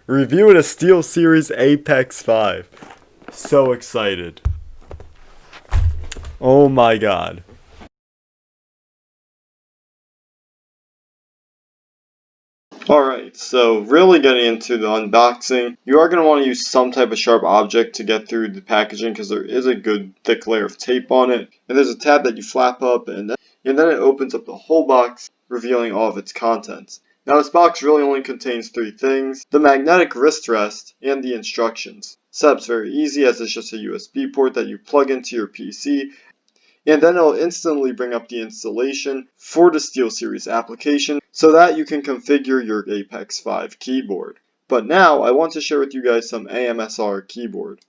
Reviewing a SteelSeries Apex 5. So excited. Oh my god. Alright, so really getting into the unboxing, you are going to want to use some type of sharp object to get through the packaging because there is a good thick layer of tape on it. And there's a tab that you flap up and then it opens up the whole box, revealing all of its contents. Now this box really only contains three things: the magnetic wrist rest and the instructions. Setup's very easy as it's just a USB port that you plug into your PC, and then it'll instantly bring up the installation for the SteelSeries application so that you can configure your Apex 5 keyboard. But now I want to share with you guys some AMSR keyboard.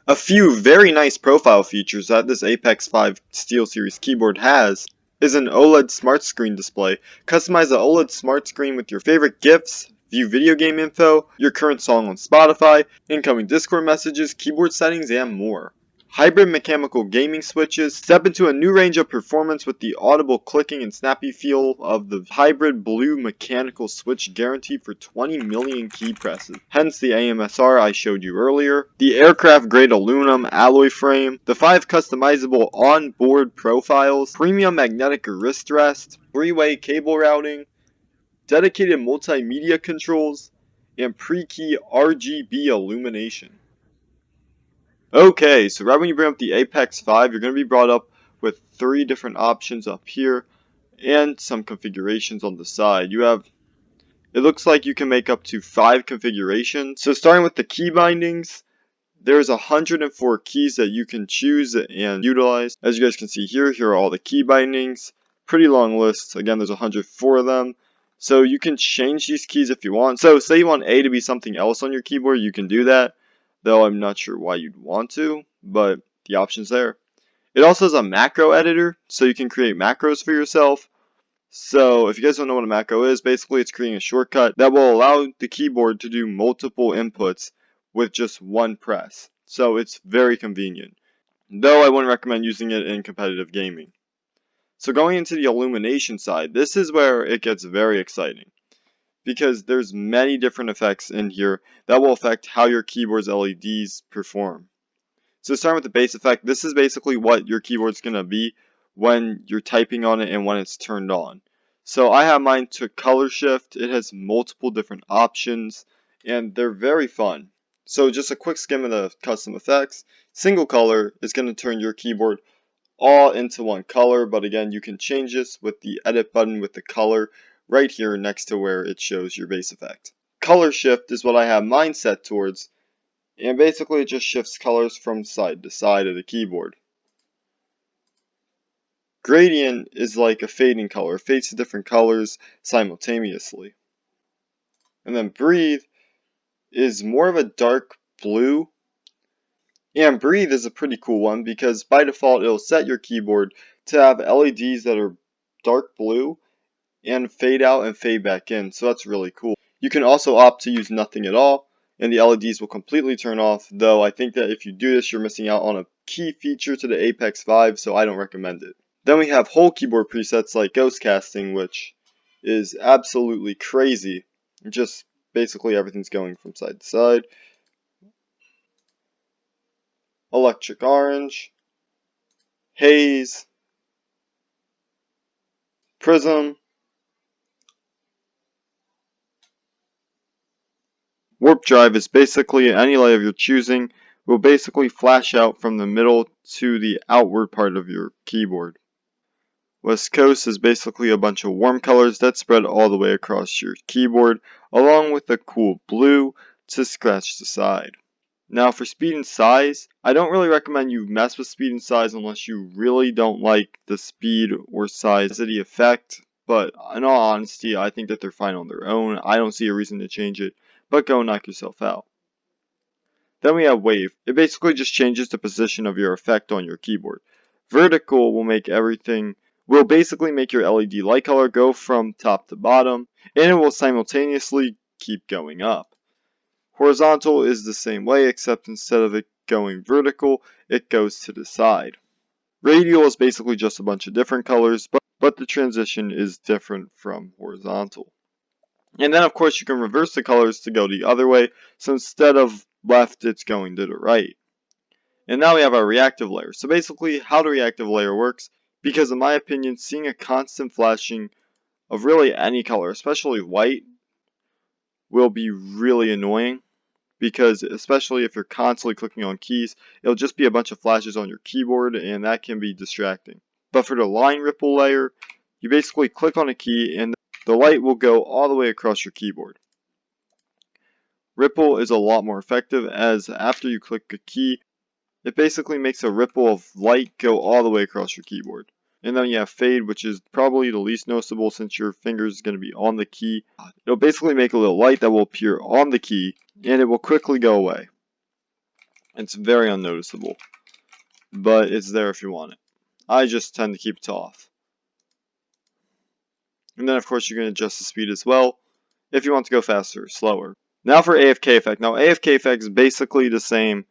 A few very nice profile features that this Apex 5 SteelSeries keyboard has is an OLED smart screen display. Customize the OLED smart screen with your favorite GIFs, view video game info, your current song on Spotify, incoming Discord messages, keyboard settings, and more. Hybrid mechanical gaming switches. Step into a new range of performance with the audible clicking and snappy feel of the hybrid blue mechanical switch guaranteed for 20 million key presses. Hence the AMSR I showed you earlier. The aircraft grade aluminum alloy frame. The 5 customizable on-board profiles. Premium magnetic wrist rest. 3-way cable routing. Dedicated multimedia controls. And pre-key RGB illumination. Okay, so right when you bring up the Apex 5, you're going to be brought up with 3 different options up here and some configurations on the side. It looks like you can make up to 5 configurations. So starting with the key bindings, there's 104 keys that you can choose and utilize. As you guys can see here are all the key bindings. Pretty long list. Again, there's 104 of them. So you can change these keys if you want. So say you want A to be something else on your keyboard, you can do that. Though I'm not sure why you'd want to, but the option's there. It also has a macro editor, so you can create macros for yourself. So if you guys don't know what a macro is, basically it's creating a shortcut that will allow the keyboard to do multiple inputs with just one press. So it's very convenient, though I wouldn't recommend using it in competitive gaming. So going into the illumination side, this is where it gets very exciting, because there's many different effects in here that will affect how your keyboard's LEDs perform. So starting with the base effect, this is basically what your keyboard's going to be when you're typing on it and when it's turned on. So I have mine to color shift. It has multiple different options and they're very fun. So just a quick skim of the custom effects. Single color is going to turn your keyboard all into one color, but again, you can change this with the edit button with the color right here next to where it shows your base effect. Color shift is what I have mine set towards, and basically it just shifts colors from side to side of the keyboard. Gradient is like a fading color, it fades to different colors simultaneously. And then breathe is more of a dark blue. And breathe is a pretty cool one because by default it'll set your keyboard to have LEDs that are dark blue and fade out and fade back in, so that's really cool. You can also opt to use nothing at all and the LEDs will completely turn off, though I think that if you do this you're missing out on a key feature to the Apex 5, so I don't recommend it. Then we have whole keyboard presets like ghost casting, which is absolutely crazy. Just basically everything's going from side to side. Electric orange, haze, prism, warp drive is basically any light of your choosing will basically flash out from the middle to the outward part of your keyboard. West Coast is basically a bunch of warm colors that spread all the way across your keyboard, along with a cool blue to scratch the side. Now for speed and size, I don't really recommend you mess with speed and size unless you really don't like the speed or size of the effect, but in all honesty, I think that they're fine on their own. I don't see a reason to change it, but go knock yourself out. Then we have wave. It basically just changes the position of your effect on your keyboard. Vertical will basically make your LED light color go from top to bottom, and it will simultaneously keep going up. Horizontal is the same way, except instead of it going vertical, it goes to the side. Radial is basically just a bunch of different colors, but the transition is different from horizontal. And then of course you can reverse the colors to go the other way, so instead of left it's going to the right. And now we have our reactive layer. So basically how the reactive layer works, because in my opinion seeing a constant flashing of really any color, especially white, will be really annoying. Because especially if you're constantly clicking on keys, it'll just be a bunch of flashes on your keyboard and that can be distracting. But for the line ripple layer, you basically click on a key and the light will go all the way across your keyboard. Ripple is a lot more effective as after you click a key, it basically makes a ripple of light go all the way across your keyboard. And then you have fade, which is probably the least noticeable since your finger is going to be on the key. It'll basically make a little light that will appear on the key and it will quickly go away. It's very unnoticeable, but it's there if you want it. I just tend to keep it off. And then of course you can adjust the speed as well if you want to go faster or slower. Now for AFK effect. Now AFK effect is basically the same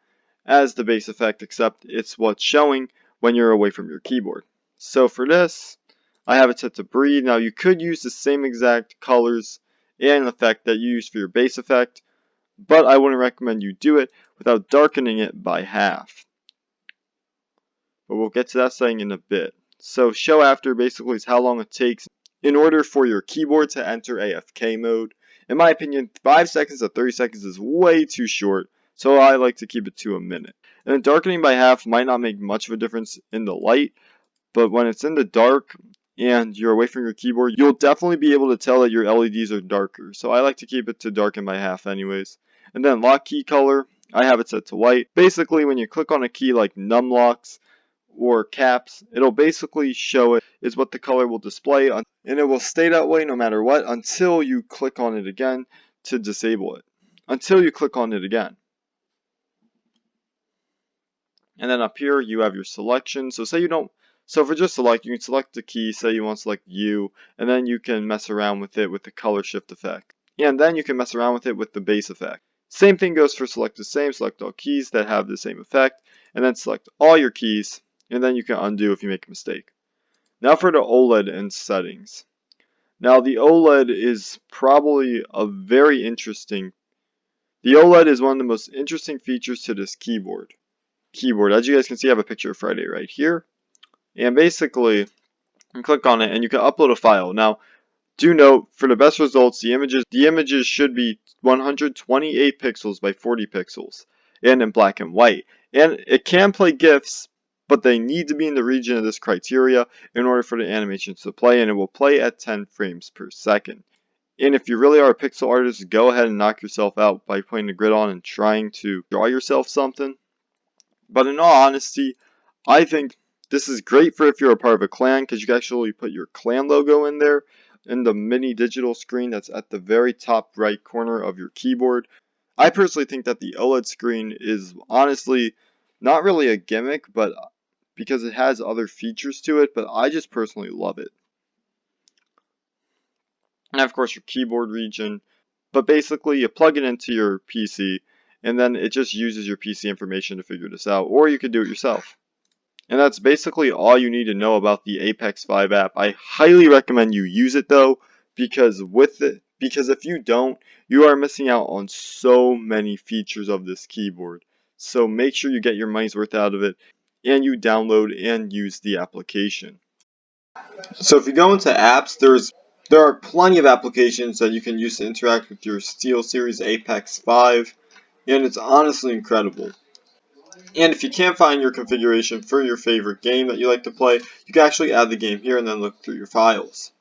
as the base effect, except it's what's showing when you're away from your keyboard. So for this, I have it set to breathe. Now you could use the same exact colors and effect that you use for your base effect, but I wouldn't recommend you do it without darkening it by half. But we'll get to that setting in a bit. So show after basically is how long it takes in order for your keyboard to enter AFK mode. In my opinion, 5 seconds to 30 seconds is way too short, so I like to keep it to a minute. And darkening by half might not make much of a difference in the light, but when it's in the dark and you're away from your keyboard, you'll definitely be able to tell that your LEDs are darker. So I like to keep it to darken by half anyways. And then lock key color, I have it set to white. Basically when you click on a key like numlocks or caps, it'll basically show it is what the color will display, and it will stay that way no matter what until you click on it again to disable it. Until you click on it again. And then up here you have your selection. So for just select, you can select the key, say you want to select U, and then you can mess around with it with the color shift effect. And then you can mess around with it with the base effect. Same thing goes for select the same, select all keys that have the same effect, and then select all your keys, and then you can undo if you make a mistake. Now for the OLED and settings. Now the OLED is probably a very interesting. The OLED is one of the most interesting features to this keyboard. As you guys can see, I have a picture of Friday right here. And basically, you can click on it and you can upload a file. Now, do note, for the best results, the images should be 128 pixels by 40 pixels and in black and white. And it can play GIFs, but they need to be in the region of this criteria in order for the animations to play, and it will play at 10 frames per second. And if you really are a pixel artist, go ahead and knock yourself out by putting the grid on and trying to draw yourself something. But in all honesty, I think this is great for if you're a part of a clan, because you can actually put your clan logo in there in the mini digital screen that's at the very top right corner of your keyboard. I personally think that the OLED screen is honestly not really a gimmick, but because it has other features to it, but I just personally love it. And of course your keyboard region, but basically you plug it into your PC and then it just uses your PC information to figure this out, or you could do it yourself. And that's basically all you need to know about the Apex 5 app. I highly recommend you use it though, because if you don't, you are missing out on so many features of this keyboard. So make sure you get your money's worth out of it and you download and use the application. So if you go into apps, there are plenty of applications that you can use to interact with your SteelSeries Apex 5, and it's honestly incredible. And if you can't find your configuration for your favorite game that you like to play, you can actually add the game here and then look through your files.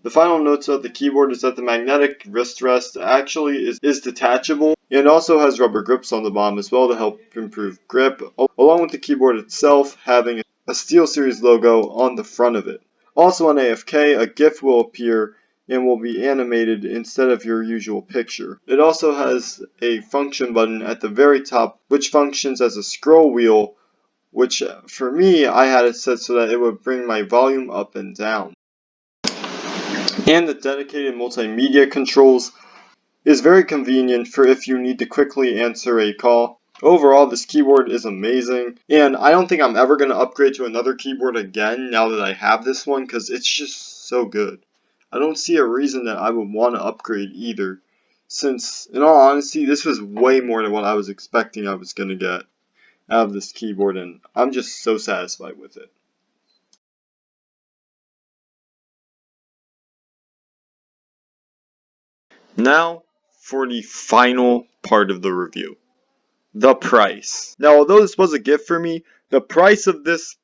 The final notes about the keyboard is that the magnetic wrist rest actually is detachable and also has rubber grips on the bottom as well to help improve grip, along with the keyboard itself having a SteelSeries logo on the front of it. Also on AFK, a GIF will appear and will be animated instead of your usual picture. It also has a function button at the very top which functions as a scroll wheel, which for me I had it set so that it would bring my volume up and down. And the dedicated multimedia controls is very convenient for if you need to quickly answer a call. Overall, this keyboard is amazing, and I don't think I'm ever going to upgrade to another keyboard again now that I have this one because it's just so good. I don't see a reason that I would want to upgrade either, since in all honesty this was way more than what I was expecting I was going to get out of this keyboard, and I'm just so satisfied with it. Now for the final part of the review. The price. Now, although this was a gift for me, the price of this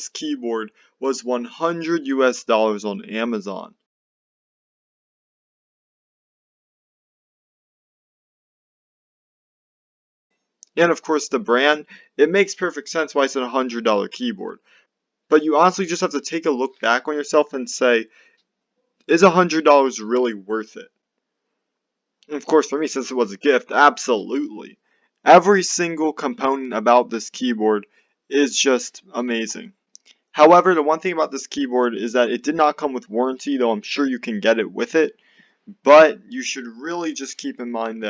keyboard was $100 on Amazon. And of course the brand, it makes perfect sense why it's a $100 keyboard. But you honestly just have to take a look back on yourself and say, is $100 really worth it? And of course for me, since it was a gift, absolutely. Every single component about this keyboard is just amazing. However, the one thing about this keyboard is that it did not come with warranty, though I'm sure you can get it with it. But you should really just keep in mind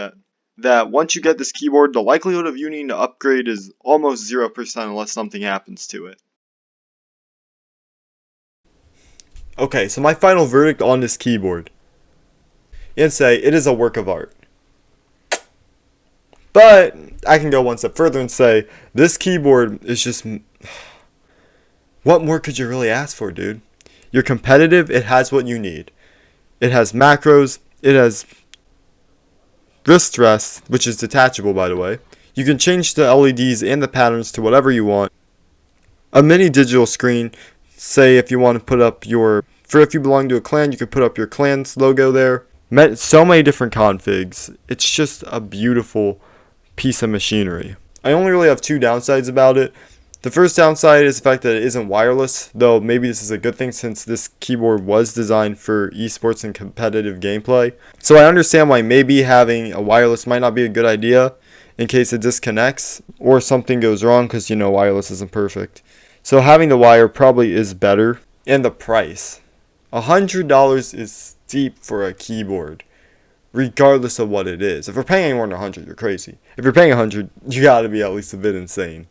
that once you get this keyboard, the likelihood of you needing to upgrade is almost 0% unless something happens to it. Okay, so my final verdict on this keyboard. And say it is a work of art. But I can go one step further and say this keyboard is just... What more could you really ask for, dude? You're competitive, it has what you need. It has macros, it has wrist rest, which is detachable by the way. You can change the LEDs and the patterns to whatever you want. A mini digital screen, say if you want to put up if you belong to a clan, you could put up your clan's logo there. So many different configs. It's just a beautiful piece of machinery. I only really have two downsides about it. The first downside is the fact that it isn't wireless, though maybe this is a good thing since this keyboard was designed for esports and competitive gameplay. So I understand why maybe having a wireless might not be a good idea in case it disconnects or something goes wrong because wireless isn't perfect. So having the wire probably is better. And the price. $100 is steep for a keyboard, regardless of what it is. If you're paying any more than $100, you're crazy. If you're paying $100, you gotta be at least a bit insane.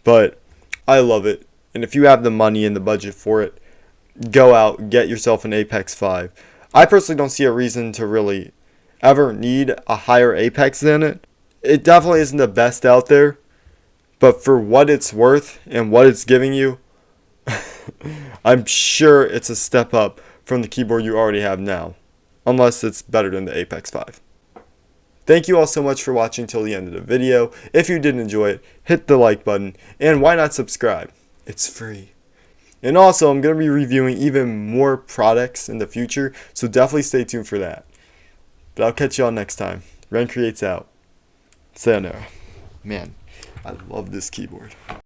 But I love it, and if you have the money and the budget for it, go out, get yourself an Apex 5. I personally don't see a reason to really ever need a higher Apex than it. It definitely isn't the best out there, but for what it's worth and what it's giving you, I'm sure it's a step up from the keyboard you already have now, unless it's better than the Apex 5. Thank you all so much for watching till the end of the video. If you did enjoy it, hit the like button, and why not subscribe? It's free. And also, I'm going to be reviewing even more products in the future, so definitely stay tuned for that. But I'll catch y'all next time. Ren Creates out. Sayonara. Man, I love this keyboard.